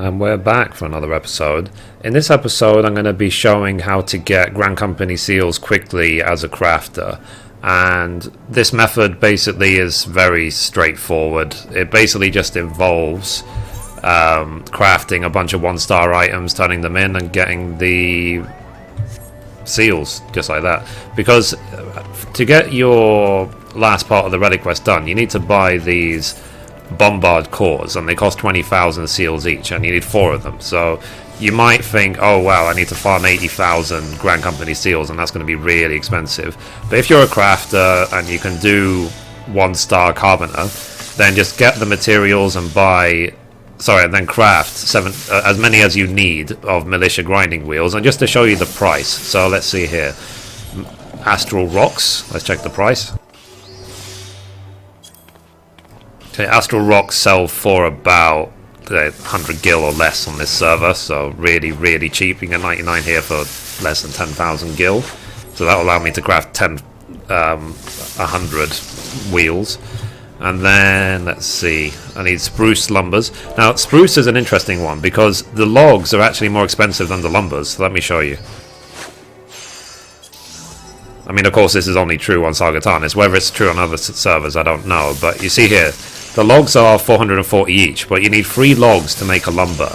And we're back for another episode. In this episode I'm going to be showing how to get Grand Company seals quickly as a crafter. And this method basically is very straightforward. It basically just involves crafting a bunch of 1-star items, turning them in and getting the seals, just like that. Because to get your last part of the relic quest done, you need to buy these Bombard Cores, and they cost 20,000 seals each, and you need 4 of them. So you might think, oh wow, I need to farm 80,000 Grand Company seals, and that's going to be really expensive. But if you're a crafter and you can do 1-star Carpenter, then just get the materials and then craft as many as you need of Militia Grinding Wheels. And just to show you the price, so let's see here, Astral Rocks, let's check the price. Okay, Astral Rocks sell for about 100 gil or less on this server, so really cheap. You can get 99 here for less than 10,000 gil, so that will allow me to craft 100 wheels. And then let's see, I need spruce lumbers. Now spruce is an interesting one because the logs are actually more expensive than the lumbers, so let me show you. I mean, of course this is only true on Saga Tarnis. Whether it's true on other servers I don't know, but you see here the logs are 440 each, but you need 3 logs to make a lumber.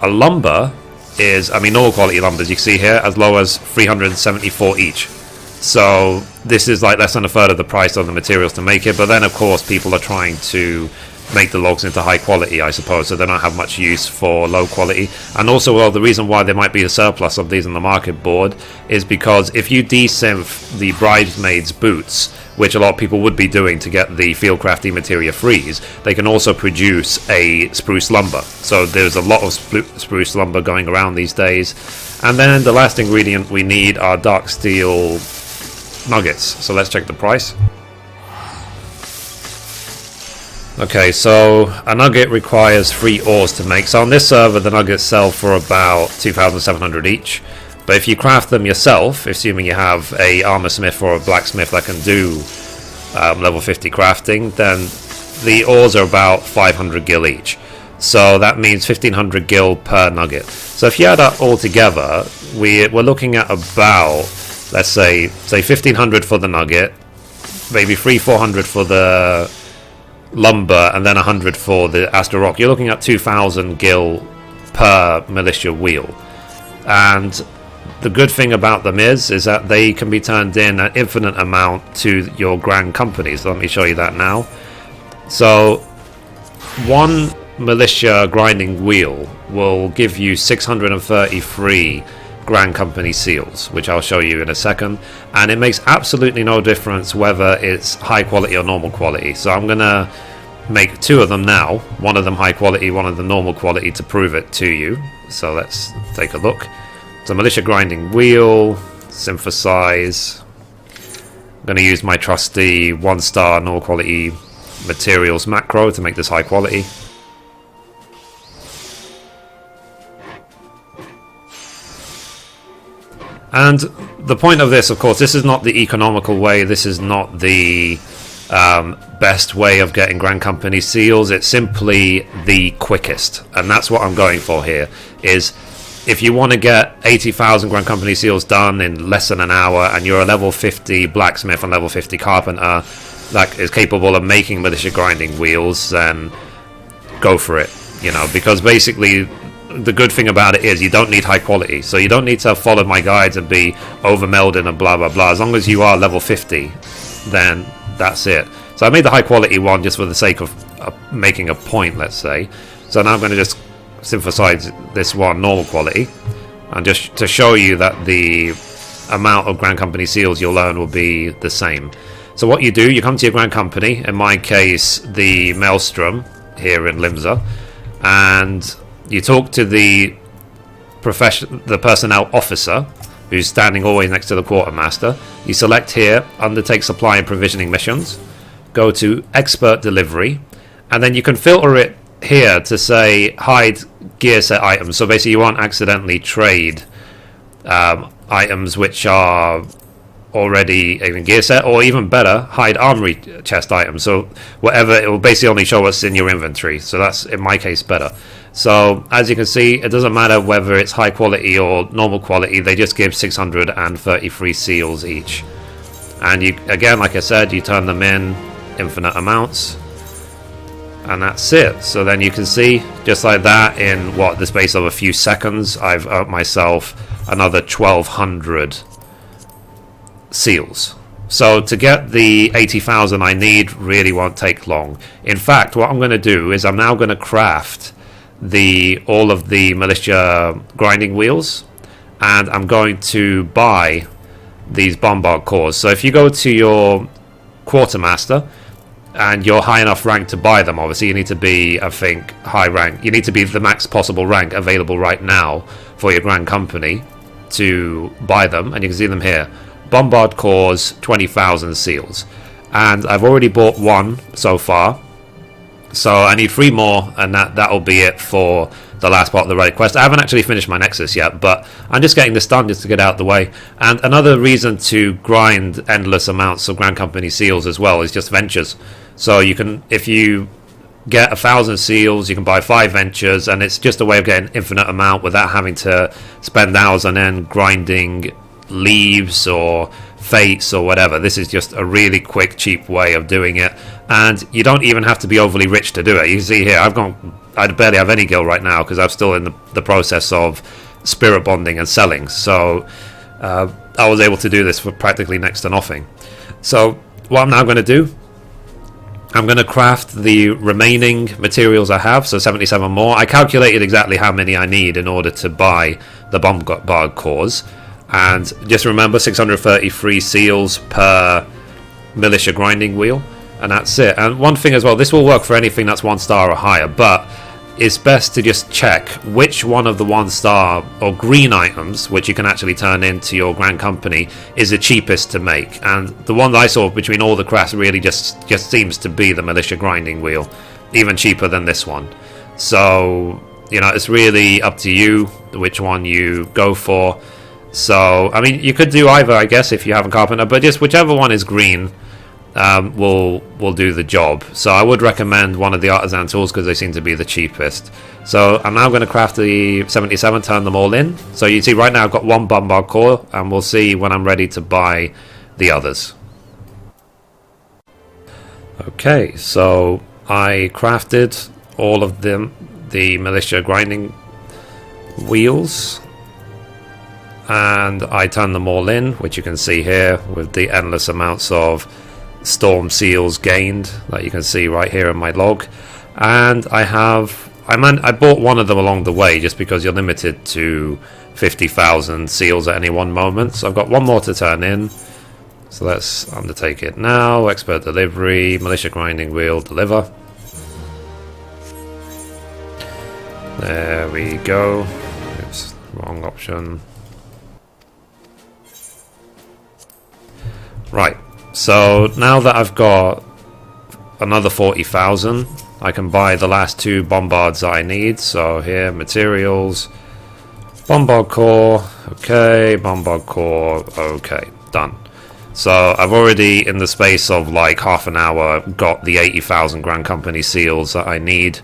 A lumber is, I mean, normal quality lumbers you can see here, as low as 374 each. So this is like less than a third of the price of the materials to make it, but then of course people are trying to make the logs into high quality, I suppose, so they don't have much use for low quality. And also, well, the reason why there might be a surplus of these on the market board is because if you desynth the bridesmaids boots, which a lot of people would be doing to get the fieldcrafty materia freeze, they can also produce a spruce lumber. So there's a lot of spruce lumber going around these days. And then the last ingredient we need are dark steel nuggets. So let's check the price. Okay, so a nugget requires 3 ores to make. So on this server the nuggets sell for about 2,700 each. But if you craft them yourself, assuming you have a armor smith or a blacksmith that can do level 50 crafting, then the ores are about 500 gil each. So that means 1,500 gil per nugget. So if you add that all together, we're looking at about, let's say 1,500 for the nugget, maybe 300-400 for the lumber, and then 100 for the Astral Rock. You're looking at 2,000 gil per militia wheel. And the good thing about them is that they can be turned in an infinite amount to your Grand Company. So let me show you that now. So one Militia Grinding Wheel will give you 633 Grand Company seals, which I'll show you in a second, and it makes absolutely no difference whether it's high quality or normal quality. So I'm gonna make 2 of them now, one of them high quality, one of them normal quality, to prove it to you. So let's take a look. So Militia Grinding Wheel, synthesize. I'm going to use my trusty 1-star normal quality materials macro to make this high quality. And the point of this, of course, this is not the economical way, this is not the best way of getting Grand Company seals, it's simply the quickest. And that's what I'm going for here, is if you want to get 80,000 Grand Company seals done in less than an hour, and you're a level 50 blacksmith and level 50 carpenter that is capable of making Militia Grinding Wheels, then go for it, you know, because basically the good thing about it is you don't need high quality, so you don't need to follow my guides and be over melded and blah blah blah. As long as you are level 50, then that's it. So I made the high quality one just for the sake of making a point, let's say. So now I'm going to just synthesize this one normal quality, and just to show you that the amount of Grand Company seals you'll earn will be the same. So what you do, you come to your Grand Company, in my case the Maelstrom here in Limsa, and you talk to the personnel officer who's standing always next to the quartermaster. You select here undertake supply and provisioning missions, go to expert delivery, and then you can filter it here to say hide gear set items. So basically you won't accidentally trade items which are already in a gear set, or even better, hide armory chest items. So whatever, it will basically only show what's in your inventory. So that's, in my case, better. So as you can see, it doesn't matter whether it's high quality or normal quality, they just give 633 seals each. And you, again, like I said, you turn them in infinite amounts, and that's it. So then you can see, just like that, in what, the space of a few seconds, I've earned myself another 1200 seals. So to get the 80,000 I need really won't take long. In fact, what I'm going to do is I'm now going to craft all of the Militia Grinding Wheels, and I'm going to buy these Bombard Cores. So if you go to your Quartermaster and you're high enough rank to buy them, obviously you need to be, I think, high rank. You need to be the max possible rank available right now for your Grand Company to buy them, and you can see them here. Bombard Cores, 20,000 seals, and I've already bought one so far, so I need 3 more, and that'll be it for the last part of the relic quest. I haven't actually finished my Nexus yet, but I'm just getting this done just to get out of the way. And another reason to grind endless amounts of Grand Company seals as well is just ventures. So you can, if you get 1,000 seals, you can buy 5 ventures, and it's just a way of getting infinite amount without having to spend hours on end grinding leaves or fates or whatever. This is just a really quick, cheap way of doing it, and you don't even have to be overly rich to do it. You can see here, I barely have any gil right now because I'm still in the process of spirit bonding and selling, so I was able to do this for practically next to nothing. So what I'm now going to do, I'm going to craft the remaining materials I have, so 77 more. I calculated exactly how many I need in order to buy the Bombard Cores. And just remember, 633 seals per Militia Grinding Wheel, and that's it. And one thing as well, this will work for anything that's 1 star or higher, but it's best to just check which one of the 1 star or green items, which you can actually turn into your Grand Company, is the cheapest to make. And the one that I saw between all the crafts really just seems to be the Militia Grinding Wheel, even cheaper than this one. So, you know, it's really up to you which one you go for. So, I mean, you could do either, I guess, if you have a Carpenter, but just whichever one is green will do the job. So I would recommend one of the artisan tools because they seem to be the cheapest. So I'm now going to craft the 77, turn them all in. So you see right now I've got 1 Bombard Core, and we'll see when I'm ready to buy the others. Okay, so I crafted all of them, the Militia Grinding Wheels, and I turn them all in, which you can see here with the endless amounts of storm seals gained that you can see right here in my log. And I bought one of them along the way just because you're limited to 50,000 seals at any one moment. So I've got 1 more to turn in, so let's undertake it now. Expert delivery, Militia Grinding Wheel, deliver. There we go. Oops, wrong option. Right, so now that I've got another 40,000, I can buy the last 2 bombards that I need. So here, materials, Bombard Core, okay, Bombard Core, okay, done. So I've already, in the space of like half an hour, got the 80,000 Grand Company seals that I need,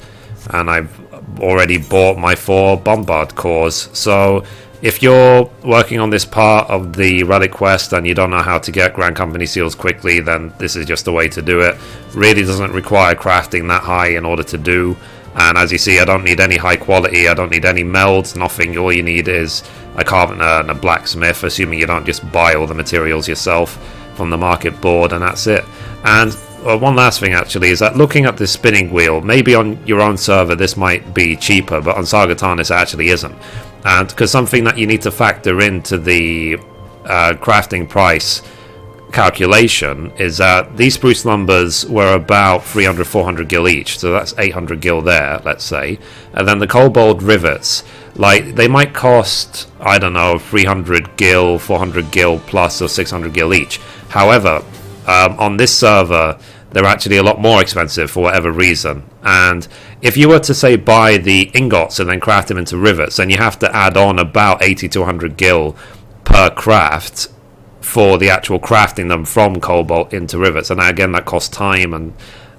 and I've already bought my 4 Bombard Cores. So if you're working on this part of the relic quest and you don't know how to get Grand Company seals quickly, then this is just the way to do it. Really doesn't require crafting that high in order to do. And as you see, I don't need any high quality, I don't need any melds, nothing. All you need is a carpenter and a blacksmith, assuming you don't just buy all the materials yourself from the market board, and that's it. And one last thing actually is that looking at this spinning wheel, maybe on your own server this might be cheaper, but on Saga Tarnis it actually isn't. And because something that you need to factor into the crafting price calculation is that these spruce lumbers were about 300-400 gil each, so that's 800 gil there, let's say. And then the cobalt rivets, like, they might cost, I don't know, 300 gil, 400 gil plus, or 600 gil each. However, on this server they're actually a lot more expensive for whatever reason, and if you were to say buy the ingots and then craft them into rivets, then you have to add on about 80 to 100 gil per craft for the actual crafting them from cobalt into rivets, and again that costs time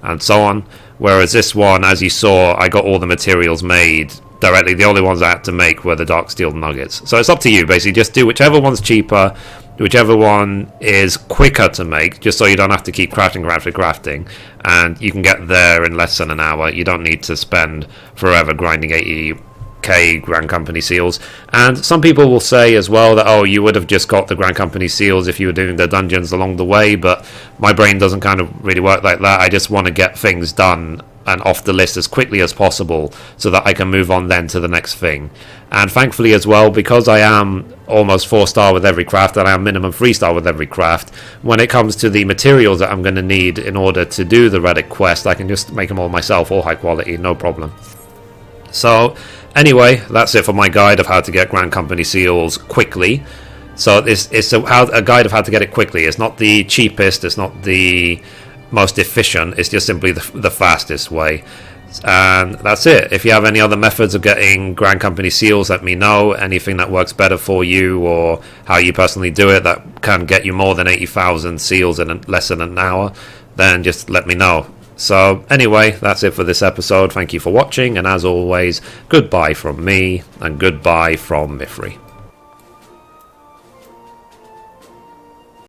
and so on. Whereas this one, as you saw, I got all the materials made directly. The only ones I had to make were the dark steel nuggets. So it's up to you, basically. Just do whichever one's cheaper, whichever one is quicker to make, just so you don't have to keep crafting, and you can get there in less than an hour. You don't need to spend forever grinding 80k Grand Company seals. And some people will say as well that, oh, you would have just got the Grand Company seals if you were doing the dungeons along the way, but my brain doesn't kind of really work like that. I just want to get things done and off the list as quickly as possible so that I can move on then to the next thing. And thankfully as well, because I am almost 4-star with every craft and I am minimum 3-star with every craft, when it comes to the materials that I'm going to need in order to do the relic quest, I can just make them all myself, all high quality, no problem. So anyway, that's it for my guide of how to get Grand Company seals quickly. So it's a guide of how to get it quickly. It's not the cheapest, it's not the most efficient, it's just simply the fastest way. And that's it. If you have any other methods of getting Grand Company seals, let me know. Anything that works better for you, or how you personally do it that can get you more than 80,000 seals in less than an hour, then just let me know. So anyway, that's it for this episode. Thank you for watching, and as always, goodbye from me and goodbye from Mithrie.